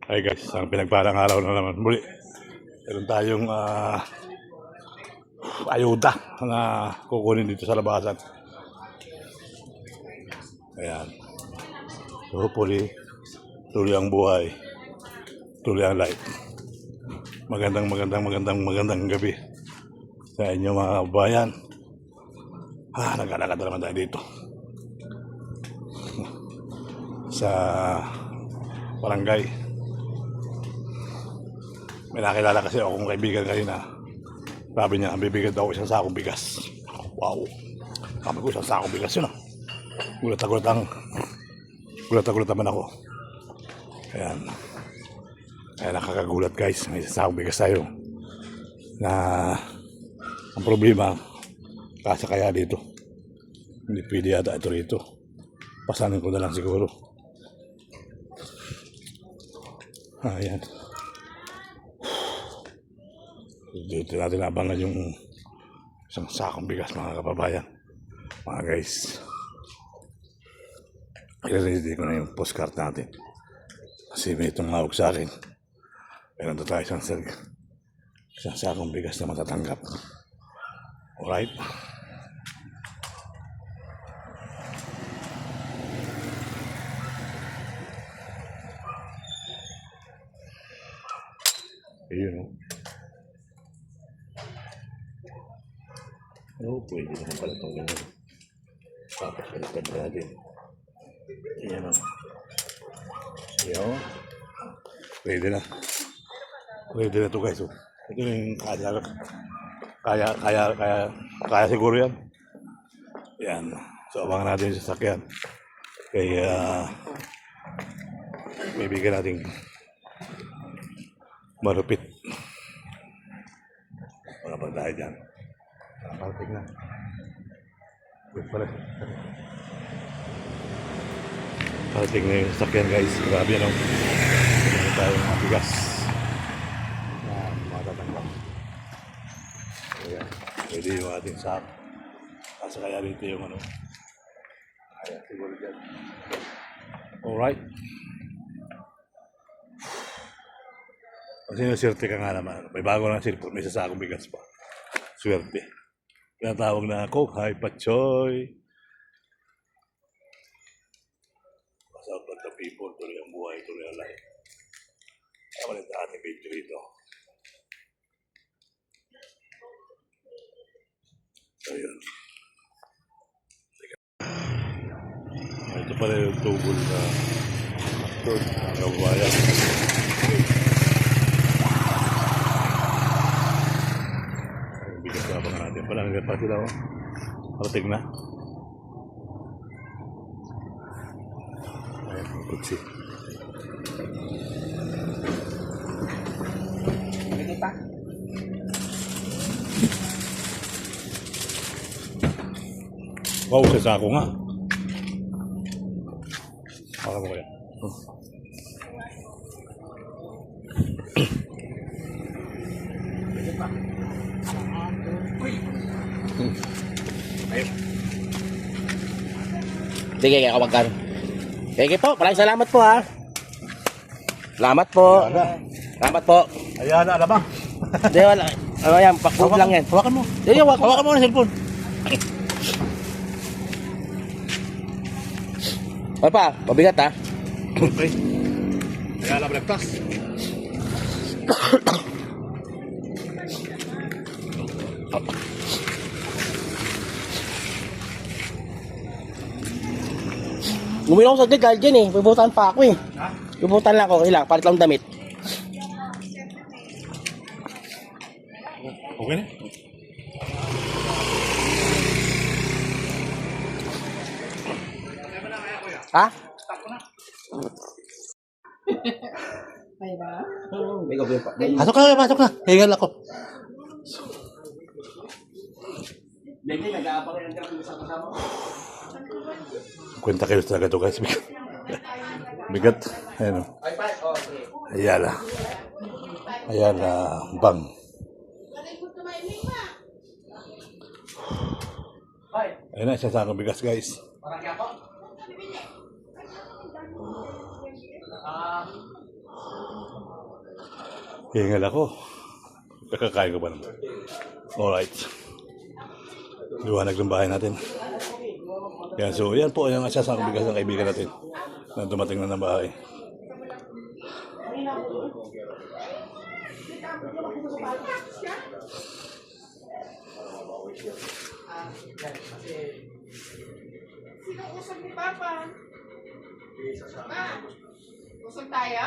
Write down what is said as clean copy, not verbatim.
Hi guys, ang pinagparang araw na naman muli. Meron tayong ayuda na kukunin dito sa labasan. Ayan. So hopefully, tuloy ang buhay. Tuloy ang life. Magandang gabi sa inyo mga bayan. Naglalakad na naman tayo dito. Sa barangay. May nakilala kasi akong kaibigan kanina. Sabi niya, ang bibigyan daw isang sakong bigas. Wow. Sabi ko, isang sakong bigas yun. Gulat naman ako. Ayan. Kaya nakakagulat guys. May isang sakong bigas tayo. Na ang problema, kasi kaya dito. Hindi pwede yata ito rito. Pasanin ko na lang siguro. Ayan. Dito natin abangan yung isang sakong bigas mga kababayan. Mga guys. I-ready ko na yung postcard natin. Kasi may tumawag sa akin. Meron na tayo isang sakong bigas na matatanggap. Alright? Ayun o. Pwede naman pala itong gano'n. Tapos balikan natin. Ayan o. Ayan. Pwede na. Pwede na ito guys. Ito yung kaya siguro yan. Ayan. So abangan natin yung sasakyan. Kaya may bigyan natin malupit. Wala pa tayo dyan. Nakapalting na. Wait pala. Palting na yung sasakyan guys. Grabe yan o. Hindi tayo mga bigas. Matatanggap. Ayan. Pwede yung ating sak. Kasi kaya dito yung ano. Kaya siguro dyan. Alright. Kasi swerte ka nga naman. May bago ng cellphone. May sasakong bigas pa. Swerte. Tinatawag na ako. Hi, Pachoy. Pasal pa the people. Tuloy ang buhay. Tuloy ang life. Kaya malit na ating video dito. So, yun. Ito pala yung tubol na doon. Ang kababayan. Walang pa sila o. Parating na. Ayan, kutsi. Pwede pa? Wow, sa ako nga. Para mo kaya. Pwede pa? Ayun. Sige, kaya magkano. Sige po, maraming salamat po ha. Salamat po. Salamat po. Ayan na, alam ba? Hindi, wala. Ano yan, pakbog lang yan. Hawakan mo. Hindi, hawakan mo ng cellphone. Ano pa? Pabigat ha? Okay. Ayan na, breakfast. Gumilang ako saglit dahil dyan eh. Bubutan pa ako eh. Ha? Bubutan lang ako. Ilang, palit lang damit. Okay na? Ha? Ay ba? May gabi pa. Pasok na. Hingal ako. Hindi, nag-aabang yan ang kasama. Kwenta kayo talaga ito guys. Bigat. Ayan o. Ayala. Ayala. Bang. Ayun na, isa sa akong bigas guys. Hingal ako. Kakakain ko pa naman. Alright. Liwanag ng bahay natin. Yan, so yan po yung isa sa bigas ng kaibigan natin na dumating na ng bahay. Sino usap ni Papa? Ma, usap tayo?